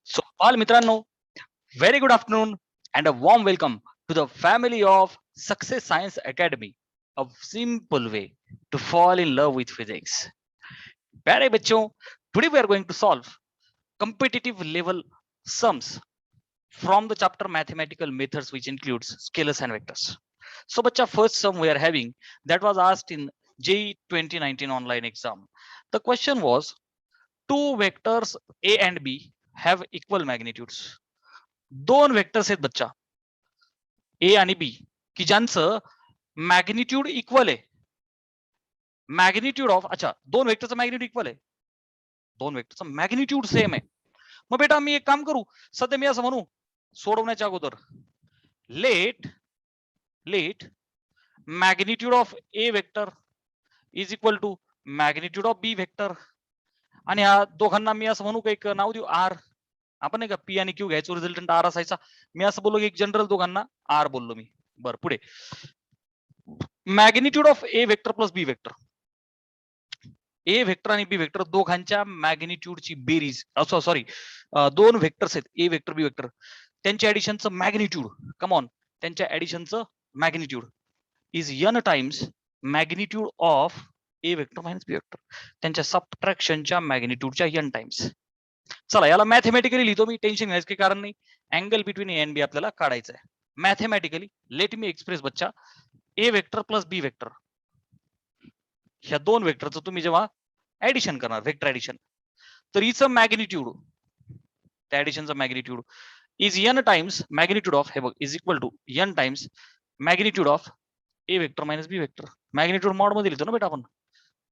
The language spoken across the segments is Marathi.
So, all मित्रांनो, very good afternoon and a warm welcome to the family of Success Science Academy, a simple way to fall in love with physics. प्यारे बच्चों, today we are going to solve competitive level sums from the chapter mathematical methods, which includes scalars and vectors. So, बच्चा, first sum we are having that was asked in JEE 2019 online exam. The question was two vectors A and B have equal magnitudes. दोन वेक्टर्स आहेत बच्चा ए आणि बी की ज्यांचं मॅग्निट्यूड इक्वल आहे. मॅग्निट्यूड ऑफ अच्छा दोन वेक्टरचं मॅग्निट्यूड इक्वल आहे, दोन वेक्टरचं मॅग्निट्यूड सेम आहे. मग बेटा मी एक काम करू, सध्या मी असं म्हणू सोडवण्याच्या अगोदर let let magnitude of A vector is equal to magnitude of B vector, आणि ह्या दोघांना मी असं म्हणू का एक नाव देऊ आर. आपण नाही का पी आणि क्यू घ्यायचो, रिझल्टंट आर असायचा. मी असं बोललो की एक जनरल दोघांना आर बोललो मी. बरं, पुढे magnitude of A vector plus B vector. A vector आणि बी वेक्टर दोघांच्या मॅग्निट्यूडची बेरीज, सॉरी दोन वेक्टर्स आहेत ए वेक्टर बी वेक्टर, त्यांच्या ऍडिशनचं मॅग्निट्यूड, कम ऑन, त्यांच्या ऍडिशनचं magnitude is n times magnitude of A vector minus B vector, त्यांच्या सबट्रॅक्शनच्या मॅग्निट्यूडच्या n टाइम्स. चला याला मॅथमॅटिकली लिहितो मी, टेन्शन घ्यायचं काही कारण नाही. अँगल बिटवीन ए अँड बी आपल्याला काढायचा आहे मॅथमॅटिकली. लेट मी एक्सप्रेस बच्चा A vector plus B vector, ह्या दोन वेक्टरचं तुम्ही जेव्हा ऍडिशन करणार वेक्टर ऍडिशन, तर हिचं मॅग्निट्यूड, त्या ऍडिशनचं magnitude is n times magnitude of, हे बघ, is equal to n times magnitude of A vector minus B vector. Magnitude mod मध्ये लिहितो ना बेटा आपण,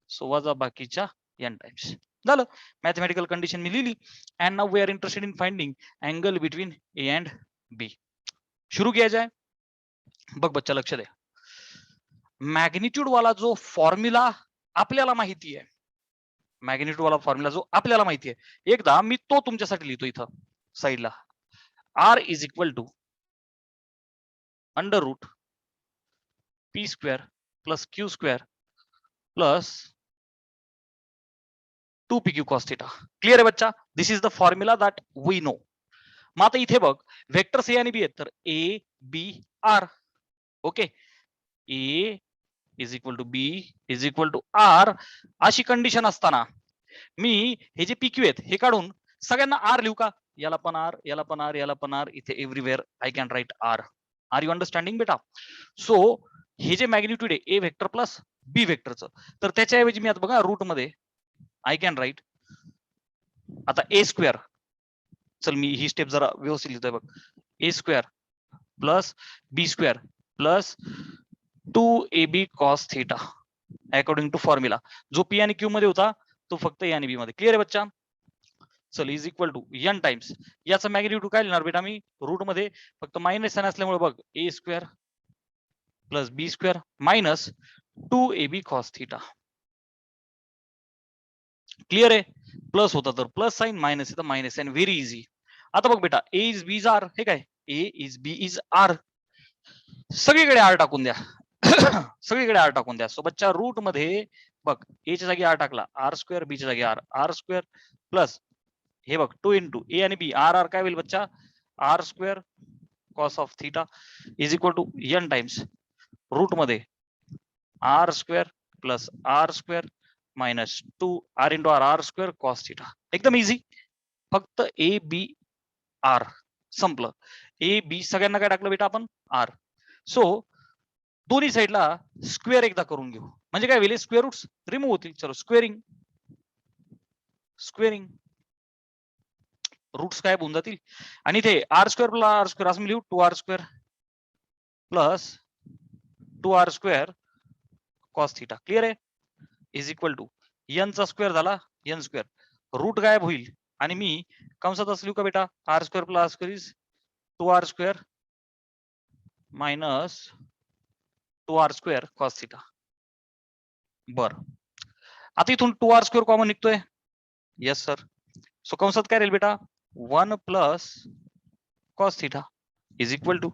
सो वजा बाकीच्या n टाइम्स. झालं, मॅथमॅटिकल कंडिशन मी लिहिली. And now we are interested in finding angle between A and B. शुरू किया जाए. बघ बच्चा लक्ष दे, मॅग्निट्यूड वाला जो फॉर्म्युला आपल्याला माहिती आहे, मॅग्निट्यूड वाला फॉर्म्युला जो आपल्याला माहिती आहे, एकदा मी तो तुमच्यासाठी लिहितो इथं साईडला. R is equal to under root P square plus Q square plus 2pq cos theta. Clear आहे बच्चा? This is the formula that we know. मग आता इथे बघ वेक्टर्स ए आणि बी आहेत, तर A B R. Okay, A is equal to B is equal to R. अशी कंडिशन असताना मी हे जे पीक्यू आहेत हे काढून सगळ्यांना आर लिहू का? याला पण आर, याला पण आर, याला पण आर, इथे everywhere I can write R. Are you understanding बेटा? सो हे जे मॅग्निट्यूड आहे ए वेक्टर प्लस बी वेक्टरचं, तर त्याच्याऐवजी मी आता बघा रूट मध्ये आय कॅन राईट आता ए स्क्वेअर. चल मी ही स्टेप जरा व्यवस्थित लिहितोय बघ. A square plus B square plus 2ab cos theta according to formula. जो पी आणि क्यू मध्ये होता तो फक्त ए आणि बी मध्ये. क्लिअर आहे बच्चा? चल is equal to n times, याचा मॅग्निट्यूड काय लिहिणार बेटा मी रूट मध्ये, फक्त मायनस साइन असल्यामुळे बघ A square plus B square minus 2ab cos theta. Clear आहे? प्लस होता तर प्लस साइन, मायनस आहे तर मायनस साइन, व्हेरी इझी. आता बघ बेटा ए इज बी इज आर, हे काय ए इज बी इज आर, सगळीकडे आर टाकून द्या. सगळीकडे आर टाकून द्या. सो बच्चा रूट मध्ये बघ ए च्या जागी आर टाकला, आर स्क्वेअर, बी च्या जागी आर, आर स्क्वेअर प्लस हे बघ 2 इंटू ए आणि बी, आर आर काय होईल बच्चा, R square cos of theta is equal to n times root मध्ये R square plus R square minus 2 R into R, R square cos theta. एकदम इझी. फक्त ए बी आर संपलं. ए बी सगळ्यांना काय टाकलं बेटा आपण आर. सो दोन्ही साईडला स्क्वेअर एकदा करून घेऊ, म्हणजे काय होईल, स्क्वेअर रूट्स रिमूव्ह होतील. चलो स्क्वेअरिंग, स्क्वेअरिंग रूट्स काय होऊन जातील, आणि इथे R square plus R square असं मी लिहू, 2r square plus 2r square cos theta. Clear आहे? इज इक्वल टू n चा स्क्वेअर झाला n स्क्वेअर, रूट गायब होईल, आणि मी कंसात असं लिहू का बेटा, R square plus R square is 2r square minus 2r square cos theta. बर, आता इथून 2r स्क्वेअर कॉमन निघतोय. Yes sir. सो कंसात काय राहील बेटा, 1 plus cos theta is equal to,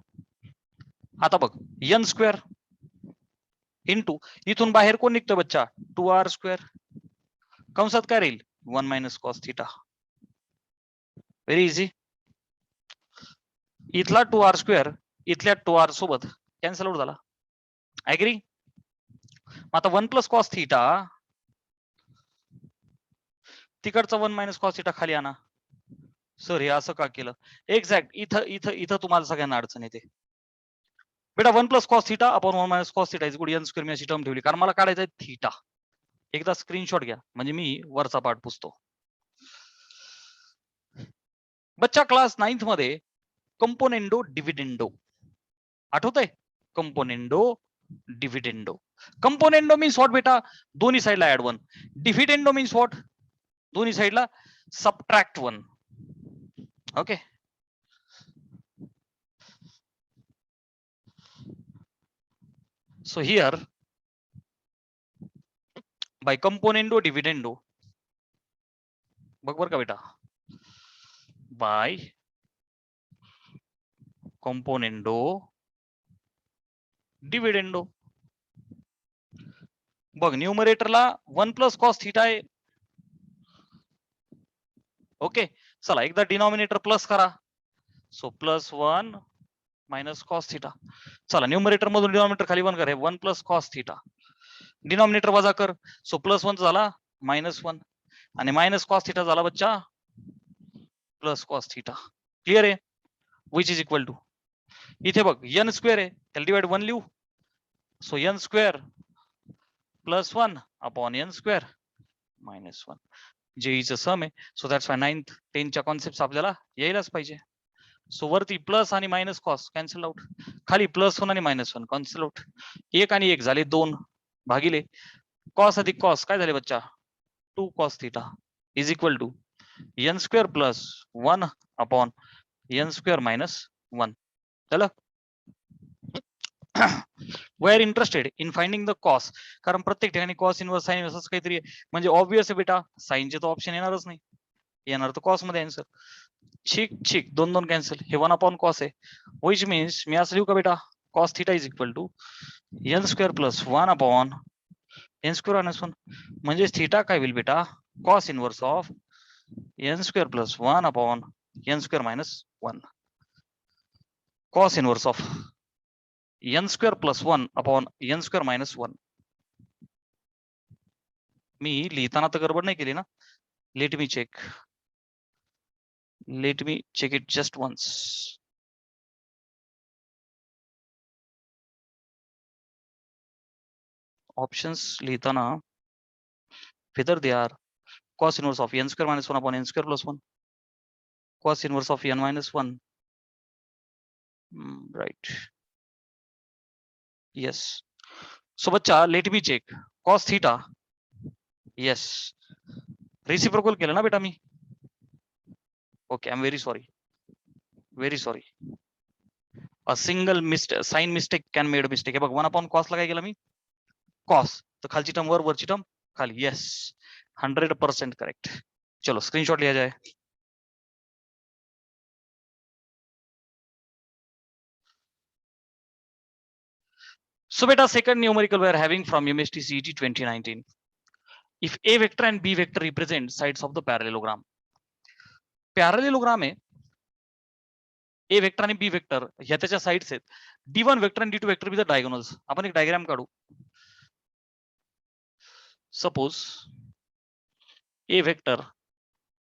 आता बघ n स्क्वेअर इंटू इथून बाहेर कोण निघतोय बच्चा, 2r स्क्वेअर, कंसात काय राहील 1 minus cos theta. Very easy. इथला 2r² इथल्या 2r सोबत कॅन्सल आउट झाला. ऍग्री. आता 1 + cos θ तिकडचा 1 - cos θ खाली आणा. सर हे असं का केलं? एक्झॅक्ट इथं इथं इथं तुम्हाला सगळ्यांना अडचण येते बेटा. 1 + cos θ upon 1 - cos θ is good n² मी अशी टर्म ठेवली कारण मला काढायचं आहे थीटा. एकदा स्क्रीनशॉट घ्या म्हणजे मी वरचा पार्ट पुसतो. बच्चा क्लास 9th मध्ये कंपोनेंडो डिव्हिडेंडो आठवतंय? कंपोनेंडो डिव्हिडेंडो. कंपोनेंडो मीन्स व्हॉट बेटा? दोन्ही साईडला ऍड 1. डिव्हिडेंडो means what? दोन्ही साईडला subtract 1. Okay. So here by componendo dividendo बघ बर का बेटा, by componendo dividendo बघ न्यूमरेटरला 1 + cos θ आहे. ओके चला एकदा डिनॉमिनेटर प्लस करा. So +1 - cos θ. चला न्यूमरेटर मधून डिनॉमिनेटर खाली 1 कर. 1 + cos θ. डिनॉमिनेटर वजा कर. सो +1 झाला -1 आणि -cos θ झाला बच्चा +cos θ. क्लिअर आहे? विच इज इक्वल टू इथे बघ n² आहे त्याला डिवाइड 1 लिहू. सो n² +1 अपॉन n² -1 जेईचं सम आहे. सो दॅट्स वाय 9th 10च्या कॉन्सेप्ट आपल्याला यायलाच पाहिजे. सो वरती प्लस आणि मायनस कॉस कॅन्सल आउट, खाली +1 आणि -1 कॅन्सल आउट. 1 आणि 1 झाले 2 भागिले कॉस अधिक कॉस काय झाले बच्चा 2 cos θ is equal to n² + 1 upon n² -1. चला we are interested in finding the cos कारण प्रत्येक ठिकाणी कॉस इनवर्स साइन असंच काहीतरी म्हणजे ऑब्वियस आहे बेटा. साइनचे तो ऑप्शन येणारच नाही. येणार तर कॉस मध्ये आन्सर. ठीक ठीक 2 कॅन्सल. हे 1 अपॉन कॉस आहे विच मीन्स मी असं लिहू का बेटा cos θ is equal to n² + 1 upon n² -1 म्हणजे थीटा काय होईल बेटा cos inverse of n² + 1 upon n² -1 cos inverse of n² + 1 upon n² -1. मी लिहिताना तर गडबड नाही केली ना? Let me check it just once. Options लिहिताना whether they are cos inverse of n² -1 upon n² + 1 cos inverse of n -1 right yes. so बच्चा let me check cos θ yes reciprocal केलं ना बेटा मी. Okay I am very sorry a single sign mistake can made mistake. हे बघ 1 अपॉन कॉस ला काय केलं मी कॉस तर खालची टर्म वर वरची टर्म खाली. Yes 100% correct. चलो स्क्रीनशॉट लिया जाए. So beta second numerical we are having from MST CET 2019. If A vector and B vector represent sides of the parallelogram. Parallelogram आहे A vector आणि B vector ह्या त्याच्या साइड्स आहेत. D1 vector आणि D2 vector विथ डायगोनल्स. आपण एक डायग्राम काढू. सपोज A vector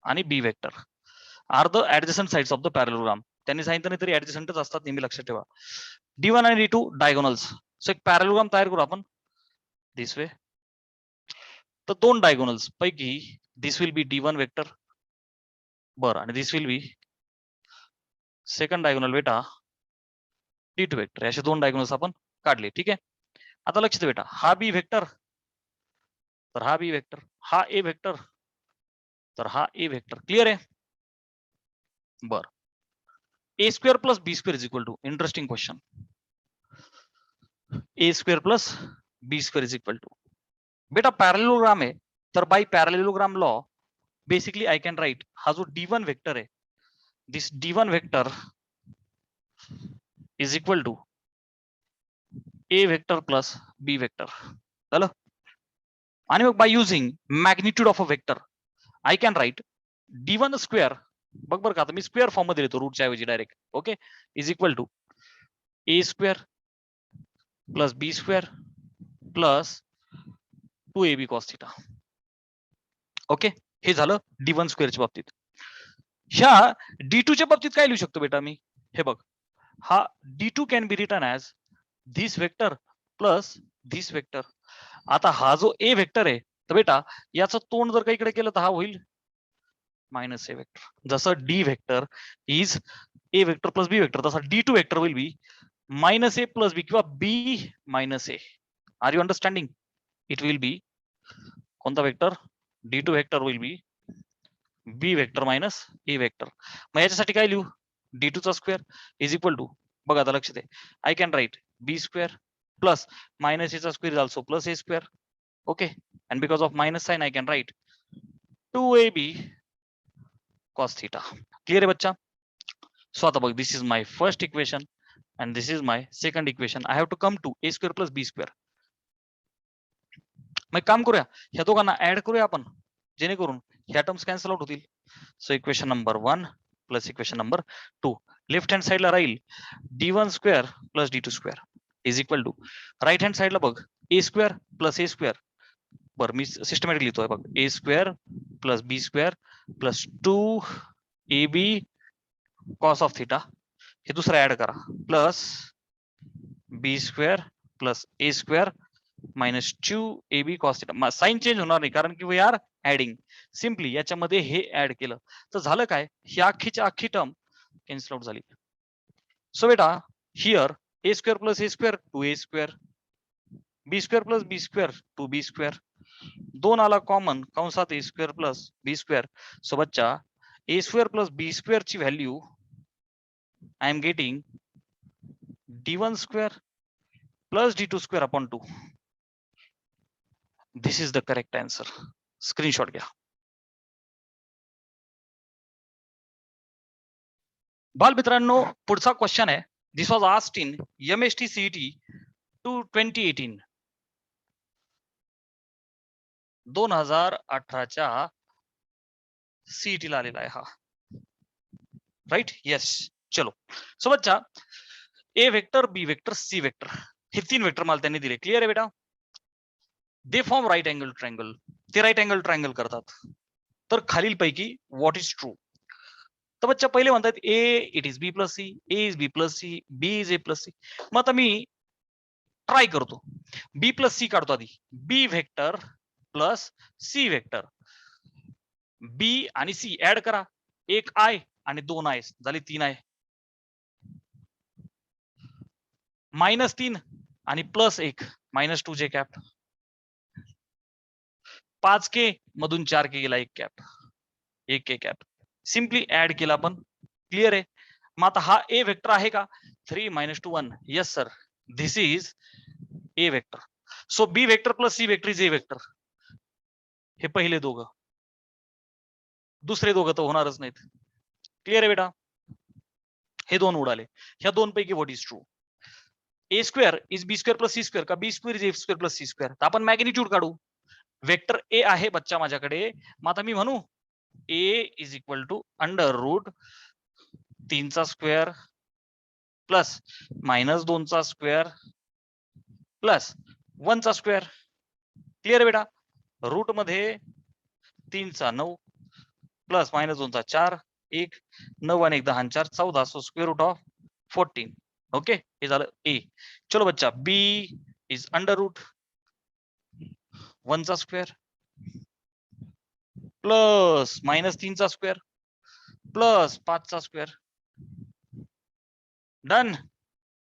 आणि B vector are the adjacent sides of the parallelogram. त्यांनी सांगितलं नाही तरी ऍडजसंटच असतात नेहमी लक्षात ठेवा. D1 आणि D2 डायगोनल्स. सो एक पॅरलोग्राम तयार करू आपण दिस वे. तर 2 डायगोनल्स पैकी दिस विल बी D1 वेक्टर बरं आणि दिस विल बी सेकंड डायगोनल बेटा D2 वेक्टर. असे 2 डायगोनल्स आपण काढले. ठीक आहे. आता लक्ष दे बेटा हा B वेक्टर तर हा B वेक्टर, हा A वेक्टर तर हा A वेक्टर. क्लिअर आहे? बर A² + B² is equal to interesting question. A² + B² is equal to बेटा पॅरलेलोग्राम आहे तर by parallelogram law basically I can write हा जो D1 वेक्टर आहे this D1 vector is equal to A vector plus B vector. झालं? आणि मग by using magnitude of a vector I can write D1² बघ बरं का, आता मी स्क्वेअर फॉर्म मध्ये लिहितो रूटच्या ऐवजी direct. Okay, is equal to A square plus B square plus 2ab cos theta. Okay, हे झालं D1 स्क्वेअरच्या बाबतीत. ह्या D2 च्या बाबतीत काय लिहू शकतो बेटा मी? हे बघ, हा D2 can be written as this vector plus this vector. आता हा जो ए वेक्टर आहे तर बेटा याचं तोंड जर का इकडे केलं तर हा होईल मायनस ए वेक्टर. जसं D vector is A vector plus B vector, तसा D2 vector will be minus A plus B किंवा B minus A. Are you understanding? It will be कोणता vector? D2 vector will be B vector minus A vector. मग याच्यासाठी काय लिहू? D2 चा स्क्वेअर इज इक्वल टू, बघा आता लक्ष दे, I can write B square plus minus एचा square is also plus A square. Okay, and because of minus sign I can write 2ab cos theta. Clear है बच्चा? So आता बघ, this is my first equation and this is my second equation. I have to come to a square plus b square. मग काम करूया, ह्या दोघांना ऍड करूया आपण, जेणेकरून ह्या टर्म्स कॅन्सल आउट होतील. So equation number 1 plus equation number 2, left hand साइडला राहील d1 square plus d2 square is equal to, right hand साइडला बघ a square plus a square. बरं मी सिस्टमॅटिक लिहितोय बघ, A square plus B square plus 2ab cos of theta, हे दुसरं ऍड करा, plus B square plus A square minus 2ab cos theta. Sign change होणार नाही कारण की वी आर ऍडिंग. सिम्पली याच्यामध्ये हे ऍड केलं तर झालं काय, ही अख्खीच्या अख्खी टर्म कॅन्सल आउट झाली. सो बेटा here A square plus A square 2a square, B square plus B square 2b square, 2 आला कॉमन कंसात A square plus B square. So बच्चा A square plus B square ची value I am getting d1 square plus d2 square upon 2. This is the correct answer. Screenshot घ्या. बालमित्रांनो पुढचा क्वेश्चन आहे, this was asked in MST CET 2018. 2018च्या CET ला आलेला आहे हा, राईट? येस. चलो, सो बच्चा A vector B vector C vector हे 3 वेक्टर मला त्यांनी दिले. क्लिअर आहे बेटा? They form right angle triangle, ते राईट अँगल ट्रायंगल करतात. तर खालीलपैकी व्हॉट इज ट्रू? तर बच्चा पहिले म्हणतात A it is B plus C, A is B plus C, B is A plus C. मग आता मी ट्राय करतो, बी प्लस सी काढतो आधी, बी वेक्टर प्लस सी वेक्टर, बी आणि सी ऍड करा, 1 आय आणि 2 आय झाले 3 आय, मायनस 3 आणि प्लस 1 मायनस 2 जे कॅप, 5k मधून 4k गेला 1 cap, 1k cap. Simply add केला आपण. क्लिअर आहे? मग आता हा ए वेक्टर आहे का? 3 minus 2 1. Yes sir, this is A vector. So B vector plus C vector is A vector. हे पहिले दोघं, दुसरे दोघं तर होणारच नाहीत. क्लिअर आहे बेटा? हे दोन उडाले. ह्या दोन पैकी what is true? A square is B square plus C square का B square is A square plus C square? तर आपण मॅग्निट्यूड काढू. वेक्टर ए आहे बच्चा माझ्याकडे, मग आता मी म्हणू A is equal to under root 3 चा स्क्वेअर प्लस मायनस 2 चा स्क्वेअर प्लस 1 चा स्क्वेअर. क्लिअर बेटा? रूट मध्ये 3 चा 9 प्लस मायनस 2 चा 4 1 9 आणि 1 10 4 14, so square root of 14. Okay, हे झालं ए. चलो बच्चा, बी इज अंडर रूट 1 चा स्क्वेअर प्लस मायनस 3 चा स्क्वेअर प्लस 5 चा square. Done.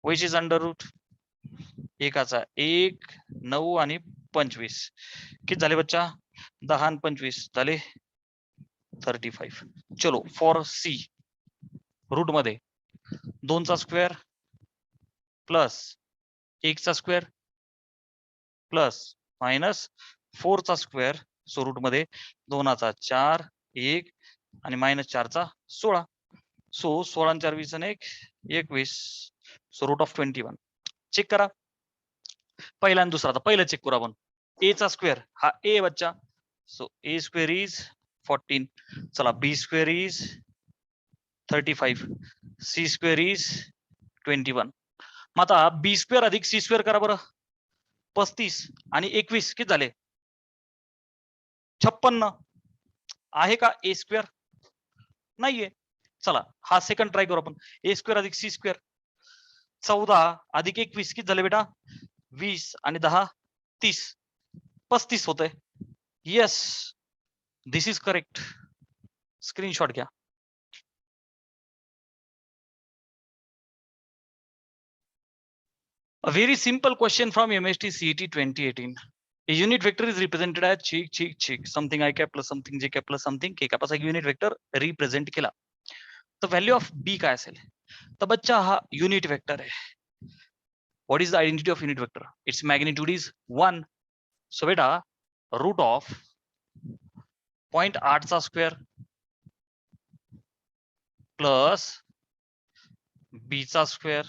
Which is under root एकाचा 1 9 आणि 25 किती झाले बच्चा? 10 आणि 25 झाले 35. चलो फॉर सी, रूट मध्ये 2 चा स्क्वेअर प्लस 1 चा स्क्वेअर प्लस मायनस 4 चा स्क्वेअर, सो रूट मध्ये 2 चा 4 1 आणि मायनस 4 चा 16, सो 16 आणि 4 20 आणि 1 21, सो रूट ऑफ 21. चेक करा पहिला आणि दुसरा. आता पहिलं चेक करू आपण. ए चा स्क्वेअर हा ए बच्चा, सो ए स्क्वेअर इज 14. चला B square is 35, C square is 21. मग आता बी स्क्वेअर अधिक सी स्क्वेअर करा बरं. 35 आणि 21 किती झाले? 56. आहे का ए स्क्वेअर? नाहीये. चला हा सेकंड ट्राय करू आपण. ए स्क्वेअर अधिक सी स्क्वेअर 14 अधिक 21 किती झाले बेटा? 20 आणि 10 30, 35 होतंय. Yes, this is correct. Screenshot घ्या. A very simple question from MST CET 2018. A unit vector is represented as cheek something I cap plus something j cap plus something k cap असा unit vector represent केला. तर व्हॅल्यू ऑफ b काय असेल? तर बच्चा हा युनिट वेक्टर आहे. What is the identity of unit vector? Its magnitude is 1. So बेटा root of 0.8 चा स्क्वेअर प्लस b चा स्क्वेअर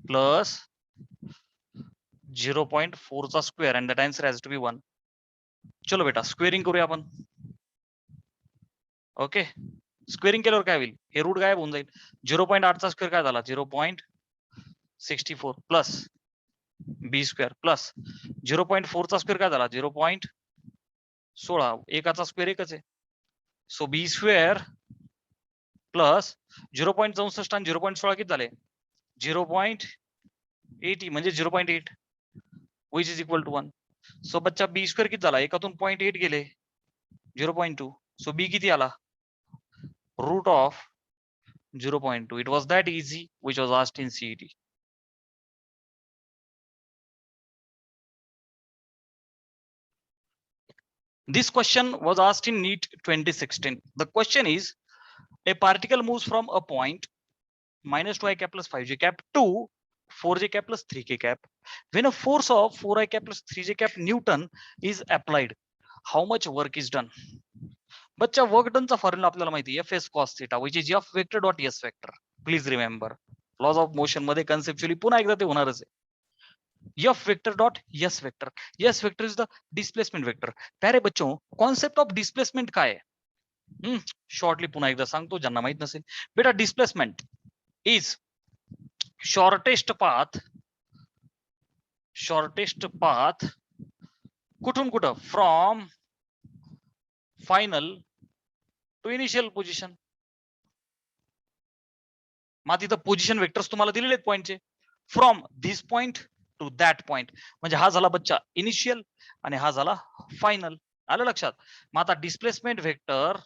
प्लस 0.4 चा square and that answer has to be 1. चलो बेटा स्क्वेअरिंग करूया आपण. ओके, स्क्वेअरिंग केल्यावर काय होईल? हे रूट गायब होऊन जाईल. 0.8 चा स्क्वेअर काय झाला? 0.64 प्लस बी स्क्वेअर प्लस 0.4 चा स्क्वेअर काय झाला? 0.16. एकाचा स्क्वेअर एकच आहे. सो बी स्क्वेअर प्लस 0.64 आणि 0.16 किती झाले? 0.80 म्हणजे 0.8 which is equal to 1. So बच्चा बी स्क्वेअर किती झाला? एकातून 0.8 गेले 0.2. सो बी किती आला? Root of 0.2. It was that easy which was asked in CET. This question was asked in NEET 2016. The question is, a particle moves from a point minus 2i cap plus 5j cap to 4j cap plus 3k cap. When a force of 4i cap plus 3j cap Newton is applied, how much work is done? बच्चा वर्क डनचा फॉर्म्युला आपल्याला माहिती आहे, F S cos theta which is F vector dot S vector. Please remember, laws of motion मध्ये कन्सेप्च्युअली पुन्हा एकदा ते होणारच आहे. F vector dot S vector. S vector is the displacement vector. प्यारे बच्चों, कॉन्सेप्ट ऑफ डिस्प्लेसमेंट काय आहे? शॉर्टली पुन्हा एकदा सांगतो ज्यांना माहित नसेल. बेटा डिस्प्लेसमेंट इज शॉर्टेस्ट पाथ कुठून कुठं? From final to initial position. मग तिथं पोझिशन वेक्टर्स तुम्हाला दिलेले आहेत पॉइंटचे. From this point to that point, म्हणजे हा झाला बच्चा इनिशियल आणि हा झाला फायनल. आलं लक्षात? मग आता डिस्प्लेसमेंट वेक्टर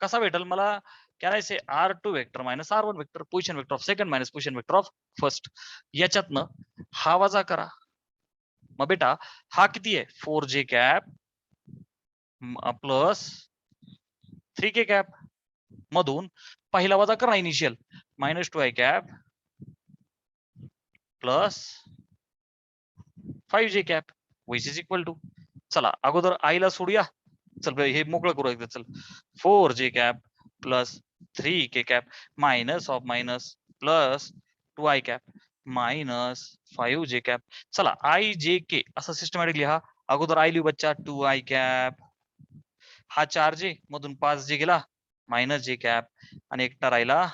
कसा भेटेल मला? करायचे R2 vector minus R1 vector, position vector of second minus position vector of first. याच्यातनं हा वजा करा. मग बेटा हा किती आहे? 4j cap plus 3k cap मधून पहिला वजा करा initial minus 2i cap plus 5j cap which is equal to. चला अगोदर आईला सोडूया. चल हे मोकळं करू एकदा. चल 4j cap plus 3k cap minus of minus plus 2i cap minus 5j cap. चला i j k असं सिस्टमॅटिक लिहा. अगोदर आई लिहू बच्चा 2i कॅप, हा 4j मधून 5j गेला मायनस j कॅप आणि एकटा राहिला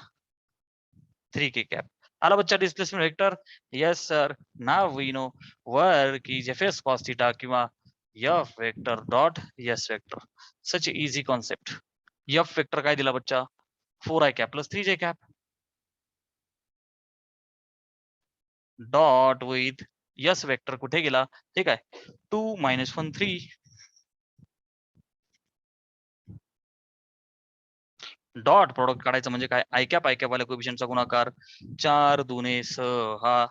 3k कॅप. आला बच्चा displacement vector? Yes sir. Now we know work is F S cos theta किंवा F vector dot S vector. Such easy concept. F vector काय दिला बच्चा? 4i cap plus 3j cap dot with S vector कुठे गेला? ठीक आहे 2 मायनस 1 3 डॉट प्रोडक्ट काढायचं म्हणजे काय? आय कॅप वाल्या कोएफिशियंटचा गुणाकार 4 दुने 6.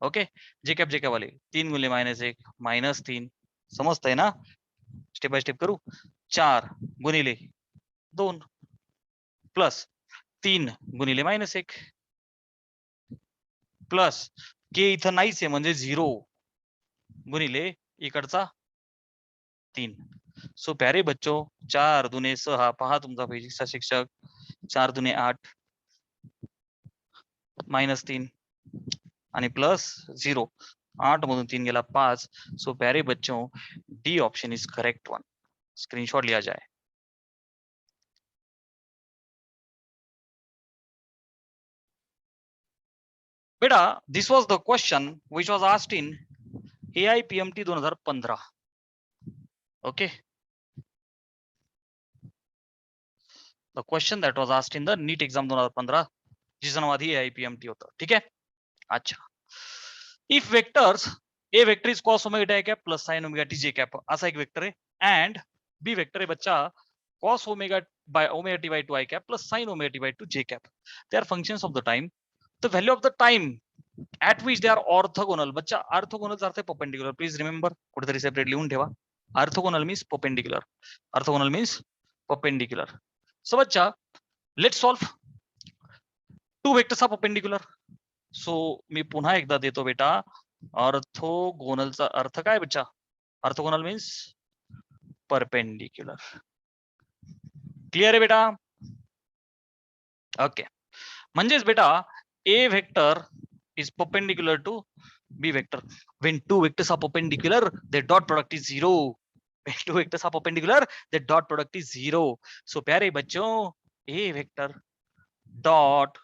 ओके, जे कॅप वाले 3 गुणिले मायनस 1 मायनस 3. समजतंय ना? स्टेप बाय स्टेप करू. 4 गुणिले 2 प्लस 3 गुणिले मायनस 1 प्लस के इथं नाहीच आहे म्हणजे 0 गुणिले इकडचा 3. सो प्यारे बच्चों 4 दुने 6 पहा तुमचा फिजिक्सचा शिक्षक. 4 दुने 8 मायनस 3 आणि प्लस 0. 8 मधून 3 गेला 5. सो प्यारे बच्चों D option is correct one. Screenshot लिया जाए. बेटा this was the question which was asked in AIPMT 2015. Okay, the question that was asked in the NEET exam 2015 जिसका नाम आधी AIPMT होता. ठीक है. अच्छा, if vectors A vector is cos omega T cap plus sin omega T J cap असा एक वेक्टर आहे एंड बी वेक्टर आहे बच्चा cos omega by omega T by 2 i cap plus sin omega T by 2 j cap. They are functions of the time. The value of the time at which they are orthogonal. बच्चा orthogonal अर्थ आहे perpendicular. Please remember, कुठेतरी सेपरेट लिहून ठेवा. Orthogonal means perpendicular. Orthogonal means perpendicular. So बच्चा let's solve. Two vectors are perpendicular. So मी पुन्हा एकदा देतो बेटा, ऑर्थोगोनलचा अर्थ काय बच्चा? Orthogonal means perpendicular. क्लियर आहे बेटा? ओके, म्हणजेच बेटा ए vector is perpendicular to B vector. When two vectors are perpendicular, their dot product is 0. When two vectors are perpendicular, their dot product is 0. So प्यारे बच्चों, A vector dot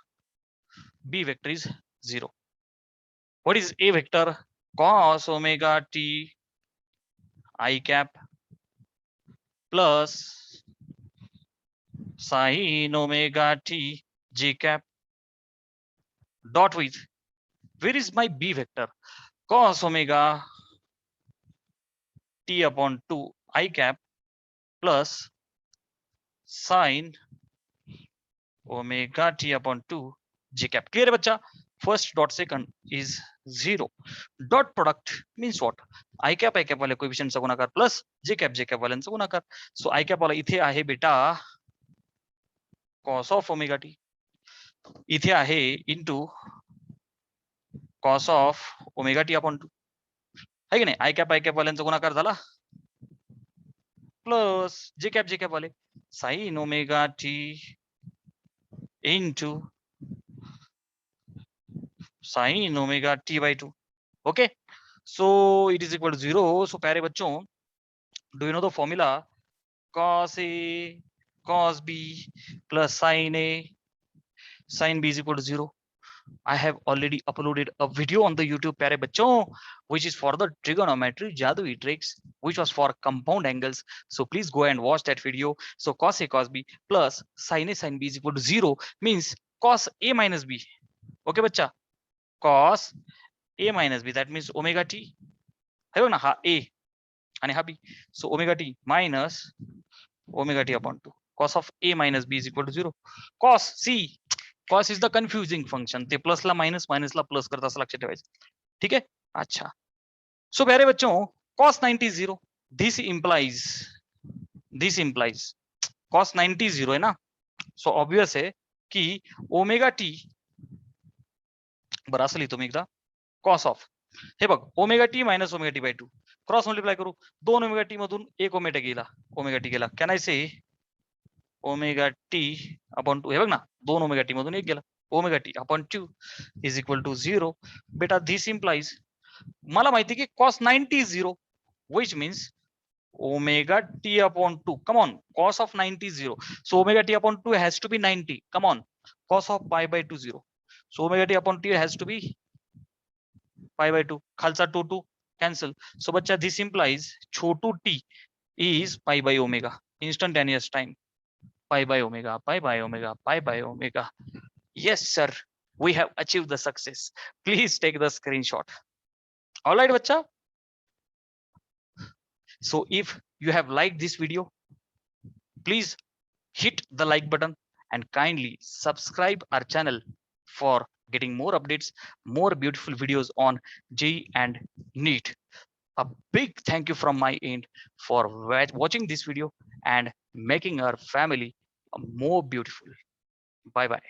B vector is 0. What is A vector? Cos omega t I cap plus sin omega t j cap dot with, where is my B vector? Cos omega t upon 2 I cap plus sin omega t upon 2 j cap. Clear है बच्चा? First dot second is 0. Dot product means what? I cap वाले कोएफिशिएंटचा गुणाकार प्लस j cap वाल्यांचा गुणाकार. So I cap वाला इथे आहे बेटा cos of omega t, इथे आहे into cos of omega t upon 2 है की नाही? I cap वाल्यांचा गुणाकार झाला प्लस j cap वाले sin omega t into sin omega t by 2. Okay, so it is equal to 0. So प्यारे बच्चों, do you know the formula? Cos A cos B plus sin A sin B is equal to 0. I have already uploaded a video on the YouTube, प्यारे बच्चों, which is for the trigonometry jadui tricks, which was for compound angles. So please go and watch that video. So cos A cos B plus sin A sin B is equal to 0 means cos A minus B. Okay बच्चा, cos A minus B, that means omega t है बघ ना, हा A आणि हा B. So omega t minus omega t upon 2 cos of A minus B is equal to 0. Cos C, cos is the confusing function. ते प्लस ला माइनस, माइनस ला प्लस करत असं लक्षात ठेवायचं. ठीक आहे. अच्छा, सो प्यारे बच्चों, cos 90 is 0. This implies cos 90 is 0 है ना. सो ऑब्वियस है कि ओमेगा टी बरं असं लिहितो मी एकदा, cos ऑफ, हे बघ omega T minus omega T by 2 cross multiply करू, 2 ओमेगा टी मधून 1 ओमेगा टी गेला. Can I say omega T upon 2, हे बघ ना, 2 ओमेगा टी मधून 1 गेला, omega T upon 2 is equal to 0. बेटा दिस इम्प्लाइज, मला माहिती की cos 90 is 0, which means omega t upon 2. Come on, cos of 90 is 0. So omega t upon 2 has to be 90. Come on, cos of pi by 2 0. So omega t upon 2 has to be pi by 2. खालचा 2 cancel. So बच्चा this implies Chhotu t is pi by omega. Instantaneous time. Pi by omega, pi by omega, pi by omega. Yes sir, we have achieved the success. Please take the screenshot. All right बच्चा. So if you have liked this video, please hit the like button and kindly subscribe our channel for getting more updates, more beautiful videos on JEE and NEET. A big thank you from my end for watching this video and making our family more beautiful. Bye bye.